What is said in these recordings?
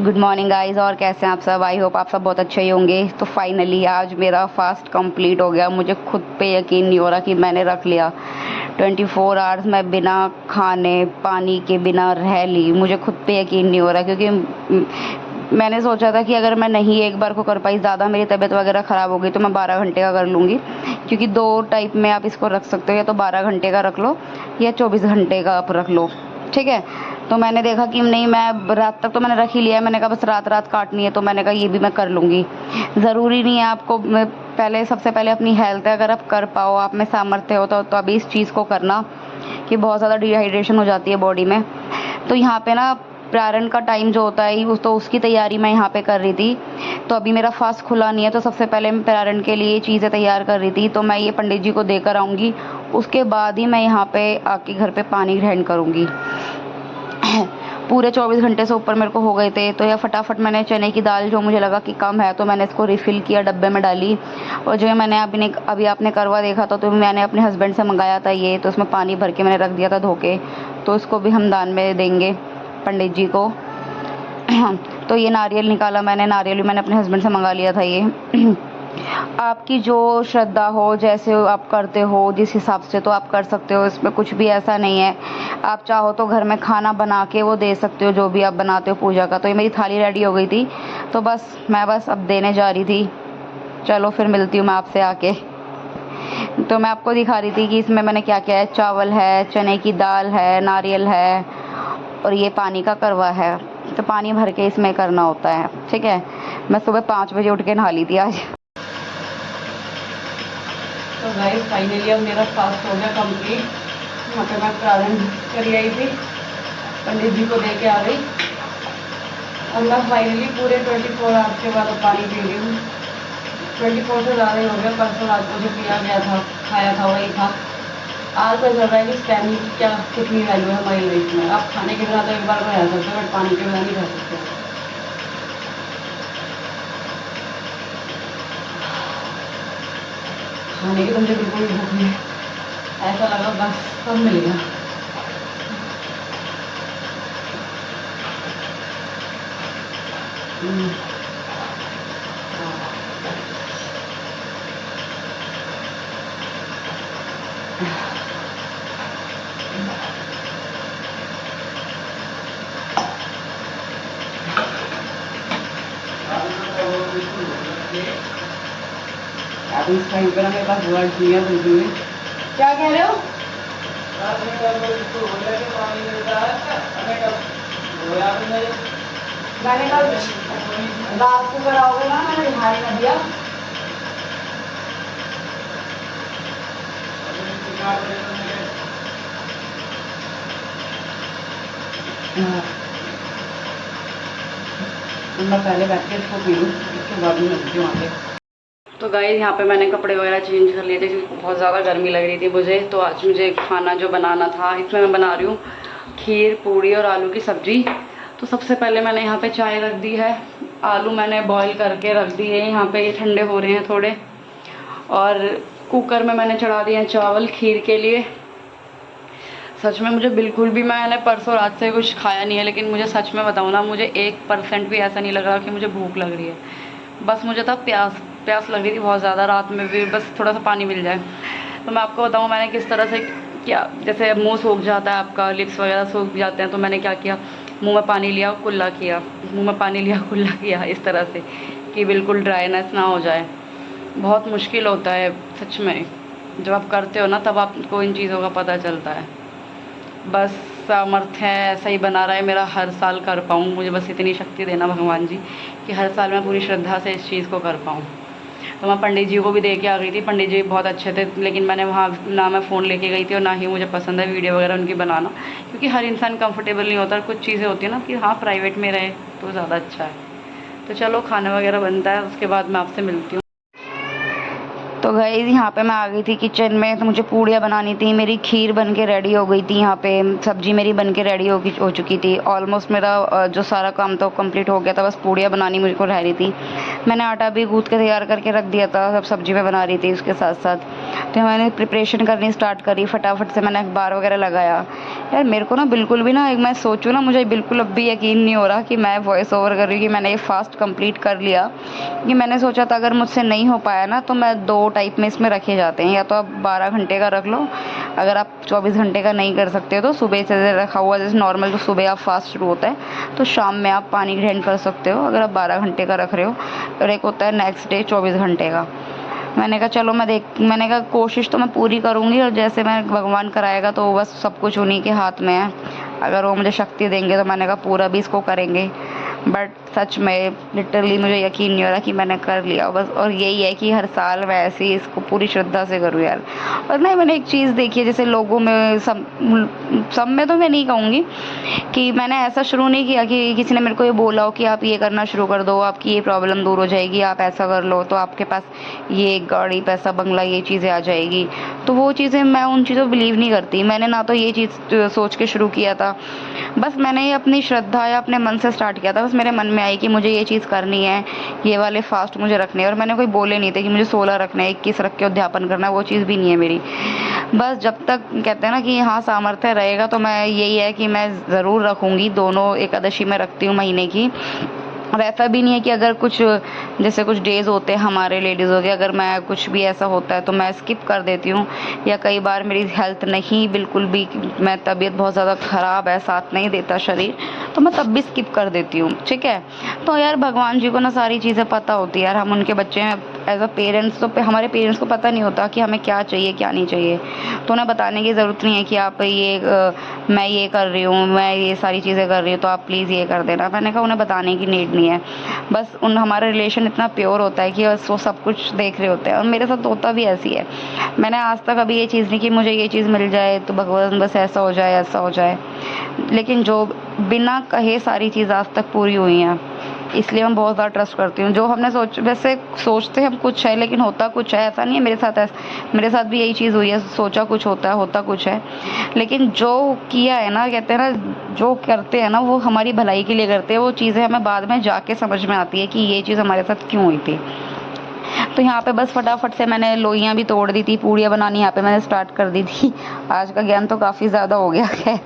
Good morning guys. और कैसे हैं आप सब? आई होप आप सब बहुत अच्छे ही होंगे। तो फाइनली आज मेरा फास्ट कंप्लीट हो गया। मुझे खुद पे यकीन नहीं हो रहा कि मैंने रख लिया 24 आवर्स। मैं बिना खाने पानी के बिना रह ली। मुझे खुद पे यकीन नहीं हो रहा, क्योंकि मैंने सोचा था कि अगर मैं नहीं एक बार को कर पाई, ज़्यादा मेरी तबीयत वगैरह ख़राब हो गई तो मैं 12 घंटे का कर लूँगी। क्योंकि दो टाइप में आप इसको रख सकते हो, या तो 12 घंटे का रख लो या 24 घंटे का आप रख लो, ठीक है। तो मैंने देखा कि नहीं, मैं रात तक तो मैंने रख ही लिया है। मैंने कहा बस रात रात काटनी है, तो मैंने कहा ये भी मैं कर लूँगी। ज़रूरी नहीं है आपको, पहले सबसे पहले अपनी हेल्थ है, अगर आप कर पाओ, आप में सामर्थ्य हो तो अभी इस चीज़ को करना, कि बहुत ज़्यादा डिहाइड्रेशन हो जाती है बॉडी में। तो यहाँ पे ना प्रारंभ का टाइम जो होता है तो उसकी तैयारी मैं यहाँ पे कर रही थी। तो अभी मेरा फास्ट खुला नहीं है, तो सबसे पहले मैं प्रारंभ के लिए चीज़ें तैयार कर रही थी। तो मैं ये पंडित जी को देकर आऊँगी, उसके बाद ही मैं यहाँ पे आके घर पे पानी ग्रहण करूँगी। पूरे 24 घंटे से ऊपर मेरे को हो गए थे, तो यह फटाफट मैंने चने की दाल, जो मुझे लगा कि कम है, तो मैंने इसको रिफ़िल किया, डब्बे में डाली। और जो मैंने अभी आपने करवा देखा था, तो मैंने अपने हस्बैंड से मंगाया था ये, तो उसमें पानी भर के मैंने रख दिया था धो के। तो इसको भी हम दान में देंगे पंडित जी को। तो ये नारियल निकाला मैंने, नारियल भी मैंने अपने हस्बैंड से मंगा लिया था ये। आपकी जो श्रद्धा हो, जैसे आप करते हो जिस हिसाब से, तो आप कर सकते हो। इसमें कुछ भी ऐसा नहीं है। आप चाहो तो घर में खाना बना के वो दे सकते हो, जो भी आप बनाते हो पूजा का। तो ये मेरी थाली रेडी हो गई थी, तो मैं अब देने जा रही थी। चलो फिर मिलती हूँ मैं आपसे आके। तो मैं आपको दिखा रही थी कि इसमें मैंने क्या क्या है। चावल है, चने की दाल है, नारियल है, और ये पानी का करवा है। तो पानी भर के इसमें करना होता है, ठीक है। मैं सुबह 5 बजे उठ के नहा ली थी आज। तो गाइस फाइनली अब मेरा फास्ट हो गया कंप्लीट। वहाँ पे मैं प्रारंभ कर आई थी, पंडित जी को दे के आ गई, और मैं फाइनली पूरे 24 आवर्स के बाद पानी पी रही हूँ। 24 से ज़्यादा ही हो गया। परसों रात को जो पिया गया था, खाया था, वही था। आज तो चल रहा है कि स्टैमिना की क्या कितनी वैल्यू है हमारी लाइफ में। आप खाने के बिना तो एक बार को रह सकते हो, बट पानी के बिना नहीं रह सकते। खाने की तो मुझे बिल्कुल भूख नहीं है। ऐसा लगा बस सब मिल गया। अब इस टाइम पर मेरे पास वर्ड नहीं है बिल्कुल भी। क्या कह रहे हो? मैंने कल रात को कराओगे ना, मैंने रिहाई कर दिया। मैं पहले बैठ के इसको पी लूँ, उसके बाद में मिलती हूँ आगे। तो गाइस यहाँ पे मैंने कपड़े वगैरह चेंज कर लिए थे, क्योंकि बहुत ज़्यादा गर्मी लग रही थी मुझे। तो आज मुझे खाना जो बनाना था, इसमें मैं बना रही हूँ खीर, पूड़ी और आलू की सब्ज़ी। तो सबसे पहले मैंने यहाँ पे चाय रख दी है। आलू मैंने बॉईल करके रख दिए, यहाँ पे ये ठंडे हो रहे हैं थोड़े। और कुकर में मैंने चढ़ा दिए चावल खीर के लिए। सच में मुझे बिल्कुल भी, मैंने परसों रात से कुछ खाया नहीं है, लेकिन मुझे सच में बताऊँ ना, मुझे 1% भी ऐसा नहीं लग रहा कि मुझे भूख लग रही है। बस मुझे था प्यास लग रही थी बहुत ज़्यादा, रात में भी बस थोड़ा सा पानी मिल जाए। तो मैं आपको बताऊँ मैंने किस तरह से क्या, जैसे मुंह सूख जाता है आपका, लिप्स वगैरह सूख जाते हैं, तो मैंने क्या किया, मुंह में पानी लिया, कुल्ला किया, मुंह में पानी लिया, कुल्ला किया, इस तरह से कि बिल्कुल ड्राइनेस ना हो जाए। बहुत मुश्किल होता है सच में, जब आप करते हो ना तब आपको इन चीज़ों का पता चलता है। बस सामर्थ्य ऐसा ही बना रहा है मेरा, हर साल कर पाऊँ। मुझे बस इतनी शक्ति देना भगवान जी कि हर साल मैं पूरी श्रद्धा से इस चीज़ को कर पाऊँ। तो मैं पंडित जी को भी दे के आ गई थी। पंडित जी बहुत अच्छे थे, लेकिन मैंने वहाँ ना मैं फ़ोन लेके गई थी, और ना ही मुझे पसंद है वीडियो वगैरह उनकी बनाना, क्योंकि हर इंसान कंफर्टेबल नहीं होता। कुछ चीज़ें होती है ना कि हाँ प्राइवेट में रहे तो ज़्यादा अच्छा है। तो चलो खाना वगैरह बनता है, उसके बाद मैं आपसे मिलती हूँ। तो गाइस यहाँ पे मैं आ गई थी किचन में। तो मुझे पूड़ियाँ बनानी थी, मेरी खीर बन के रेडी हो गई थी। यहाँ पे सब्जी मेरी बन के रेडी हो चुकी थी। ऑलमोस्ट मेरा जो सारा काम तो कंप्लीट हो गया था, बस पूड़ियाँ बनानी मुझको रह रही थी। मैंने आटा भी गूँथ के तैयार करके रख दिया था, सब सब्जी में बना रही थी उसके साथ साथ। तो मैंने प्रिपरेशन करनी स्टार्ट करी, फटाफट से मैंने अखबार वगैरह लगाया। यार मेरे को ना बिल्कुल भी ना, एक मैं सोचूँ ना, मुझे बिल्कुल अब भी यकीन नहीं हो रहा कि मैं वॉइस ओवर कर रही हूँ, कि मैंने ये फास्ट कंप्लीट कर लिया। कि मैंने सोचा था अगर मुझसे नहीं हो पाया ना तो मैं 2 टाइप में इसमें रखे जाते हैं, या तो आप 12 घंटे का रख लो, अगर आप 24 घंटे का नहीं कर सकते हो तो सुबह से रखा हुआ, जैसे नॉर्मल तो सुबह आप फास्ट शुरू होता है तो शाम में आप पानी ग्रहण कर सकते हो अगर आप 12 घंटे का रख रहे हो, और एक होता है नेक्स्ट डे 24 घंटे का। मैंने कहा चलो मैंने कहा कोशिश तो मैं पूरी करूँगी, और जैसे मैं भगवान कराएगा तो बस सब कुछ उन्हीं के हाथ में है, अगर वो मुझे शक्ति देंगे तो मैंने कहा पूरा भी इसको करेंगे। बट सच में लिटरली मुझे यकीन नहीं हो रहा कि मैंने कर लिया बस। और यही है कि हर साल मैं ऐसे ही इसको पूरी श्रद्धा से करूँ यार। और नहीं, मैंने एक चीज़ देखी है, जैसे लोगों में सब में तो मैं नहीं कहूँगी कि मैंने ऐसा शुरू नहीं किया कि किसी ने मेरे को ये बोला हो कि आप ये करना शुरू कर दो, आपकी ये प्रॉब्लम दूर हो जाएगी, आप ऐसा कर लो तो आपके पास ये गाड़ी, पैसा, बंगला, ये चीज़ें आ जाएगी। तो वो चीज़ें, मैं उन चीज़ों बिलीव नहीं करती। मैंने ना तो ये चीज़ सोच के शुरू किया था, बस मैंने ये अपनी श्रद्धा या अपने मन से स्टार्ट किया था। बस मेरे मन में आई कि मुझे ये चीज़ करनी है, ये वाले फास्ट मुझे रखने हैं। और मैंने कोई बोले नहीं थे कि मुझे 16 रखने हैं, 21 रख के उद्यापन करना है, वो चीज़ भी नहीं है मेरी। बस जब तक कहते हैं ना कि हाँ सामर्थ्य रहेगा तो मैं, यही है कि मैं ज़रूर रखूँगी। दोनों एकादशी में रखती हूँ महीने की। और ऐसा भी नहीं है कि अगर कुछ, जैसे कुछ डेज़ होते हैं हमारे लेडीज़ों के, अगर मैं कुछ भी ऐसा होता है तो मैं स्किप कर देती हूँ, या कई बार मेरी हेल्थ नहीं बिल्कुल भी, मैं तबीयत बहुत ज़्यादा ख़राब है, साथ नहीं देता शरीर, तो मैं तब भी स्किप कर देती हूँ। ठीक है, तो यार भगवान जी को ना सारी चीज़ें पता होती है यार, हम उनके बच्चे हैं। एज अ पेरेंट्स तो हमारे पेरेंट्स को पता नहीं होता कि हमें क्या चाहिए क्या नहीं चाहिए, तो उन्हें बताने की ज़रूरत नहीं है कि आप मैं ये कर रही हूँ, मैं ये सारी चीज़ें कर रही हूँ तो आप प्लीज़ ये कर देना। मैंने कहा उन्हें बताने की नीड नहीं है। बस हमारा रिलेशन इतना प्योर होता है कि बस वो सब कुछ देख रहे होते हैं। और मेरे साथ होता भी ऐसी है। मैंने आज तक अभी ये चीज़ नहीं कि मुझे ये चीज़ मिल जाए तो भगवान बस ऐसा हो जाए ऐसा हो जाए, लेकिन जो बिना कहे सारी चीज़ आज तक पूरी हुई हैं, इसलिए मैं बहुत ज़्यादा ट्रस्ट करती हूँ। जो हमने वैसे सोचते हम कुछ है लेकिन होता कुछ है, ऐसा नहीं है मेरे साथ भी यही चीज़ हुई है। सोचा कुछ होता है, होता कुछ है, लेकिन जो किया है ना, कहते हैं ना जो करते हैं ना वो हमारी भलाई के लिए करते हैं। वो चीज़ें हमें बाद में जाके समझ में आती है कि ये चीज़ हमारे साथ क्यों हुई थी। तो यहाँ पे बस फटाफट से मैंने लोइयाँ भी तोड़ दी थी, पूड़ियाँ बनानी यहाँ पे मैंने स्टार्ट कर दी थी। आज का ज्ञान तो काफ़ी ज़्यादा हो गया है।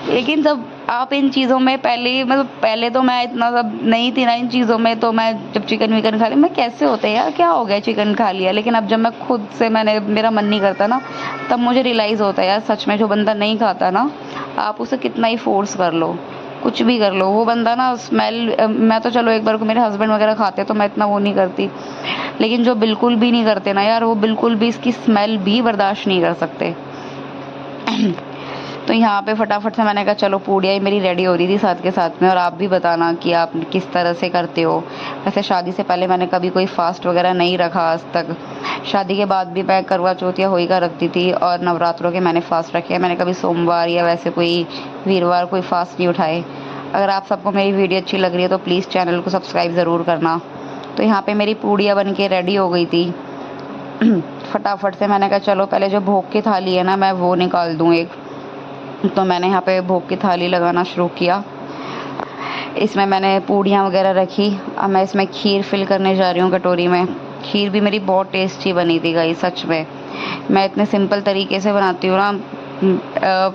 लेकिन जब आप इन चीज़ों में पहले तो मैं इतना सब नहीं थी ना इन चीज़ों में, तो मैं जब चिकन विकन खा लिया, मैं कैसे होते यार, क्या हो गया चिकन खा लिया। लेकिन अब जब मैं खुद से मेरा मन नहीं करता ना, तब मुझे रियलाइज़ होता है यार सच में जो बंदा नहीं खाता ना, आप उसे कितना ही फोर्स कर लो, कुछ भी कर लो, वो बंदा ना स्मेल, मैं तो चलो एक बार को मेरे हस्बैंड वगैरह खाते तो मैं इतना वो नहीं करती, लेकिन जो बिल्कुल भी नहीं करते ना यार, वो बिल्कुल भी इसकी स्मेल भी बर्दाश्त नहीं कर सकते। तो यहाँ पे फटाफट से मैंने कहा चलो पूड़ियाँ मेरी रेडी हो रही थी साथ के साथ में। और आप भी बताना कि आप किस तरह से करते हो। वैसे शादी से पहले मैंने कभी कोई फास्ट वगैरह नहीं रखा आज तक। शादी के बाद भी मैं करवा चौथ या होली का रखती थी, और नवरात्रों के मैंने फास्ट रखे हैं। मैंने कभी सोमवार या वैसे कोई वीरवार कोई फास्ट नहीं उठाए। अगर आप सबको मेरी वीडियो अच्छी लग रही है तो प्लीज़ चैनल को सब्सक्राइब ज़रूर करना। तो यहाँ पे मेरी पूड़ियाँ बन के रेडी हो गई थी। फटाफट से मैंने कहा चलो पहले जो भोग की थाली है ना, मैं वो निकाल दूँ एक। तो मैंने यहाँ पे भोग की थाली लगाना शुरू किया। इसमें मैंने पूड़ियाँ वगैरह रखी। अब मैं इसमें खीर फिल करने जा रही हूँ कटोरी में। खीर भी मेरी बहुत टेस्टी बनी थी गाइस, सच में। मैं इतने सिंपल तरीके से बनाती हूँ ना,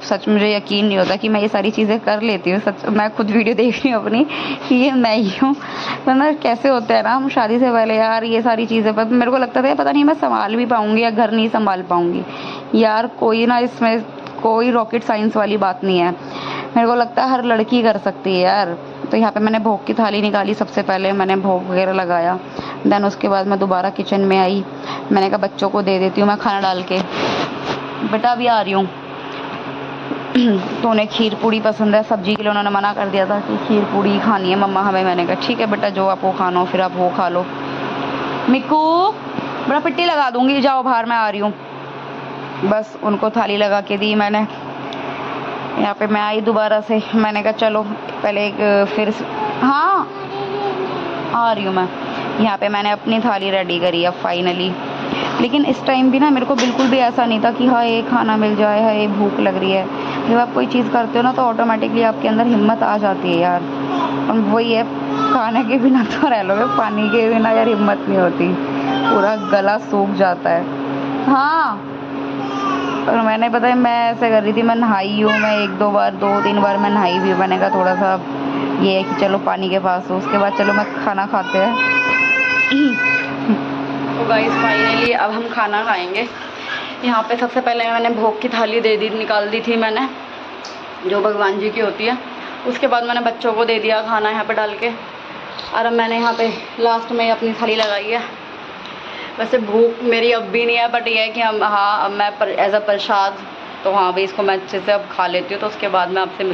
सच में मुझे यकीन नहीं होता कि मैं ये सारी चीज़ें कर लेती हूँ। सच मैं खुद वीडियो देख रही हूँ अपनी कि ये मैं ही हूँ, वरना कैसे होता है ना, हम शादी से पहले यार ये सारी चीज़ें, पर मेरे को लगता था पता नहीं मैं संभाल भी पाऊँगी या घर नहीं संभाल पाऊँगी। यार कोई ना, इसमें कोई रॉकेट साइंस वाली बात नहीं है। मेरे को लगता है हर लड़की कर सकती है यार। तो यहाँ पे मैंने भोग की थाली निकाली। सबसे पहले मैंने भोग वगैरह लगाया, देन उसके बाद मैं दोबारा किचन में आई। मैंने कहा बच्चों को दे देती हूँ मैं खाना डाल के, बेटा अभी आ रही हूँ। तो उन्हें खीर पूड़ी पसंद है। सब्जी के लिए उन्होंने मना कर दिया था कि खीर पूड़ी खानी है मम्मा हमें। मैंने कहा ठीक है बेटा, जो आप वो खाना हो फिर आप वो खा लो। मिक्कू बड़ा पिट्टी लगा दूँगी, जाओ बाहर, मैं आ रही हूँ। बस उनको थाली लगा के दी मैंने। यहाँ पे मैं आई दोबारा से। मैंने कहा चलो पहले फिर हाँ आ रही हूँ मैं। यहाँ पे मैंने अपनी थाली रेडी करी अब फाइनली। लेकिन इस टाइम भी ना मेरे को बिल्कुल भी ऐसा नहीं था कि हाँ ये खाना मिल जाए, हाँ ये भूख लग रही है। जब आप कोई चीज़ करते हो ना तो ऑटोमेटिकली आपके अंदर हिम्मत आ जाती है यार। और वही है, खाने के बिना तो रह लोगे, पानी के बिना यार हिम्मत नहीं होती, पूरा गला सूख जाता है। हाँ, और मैंने पता है मैं ऐसे कर रही थी, मैं नहाई हूँ, मैं 2-3 बार मैं नहाई भी हूँ। मैंने कहा थोड़ा सा ये है कि चलो पानी के पास हो, उसके बाद चलो मैं खाना खाते हैं। तो गाइस फाइनली अब हम खाना खाएंगे। यहाँ पे सबसे पहले मैंने भोग की थाली निकाल दी थी मैंने, जो भगवान जी की होती है। उसके बाद मैंने बच्चों को दे दिया खाना यहाँ पे डाल के, और अब मैंने यहाँ पे लास्ट में अपनी थाली लगाई है। वैसे भूख मेरी अब भी नहीं है, बट ये है कि हम हाँ अब मैं एज अ प्रसाद तो हाँ भी इसको मैं अच्छे से अब खा लेती हूँ। तो उसके बाद मैं आपसे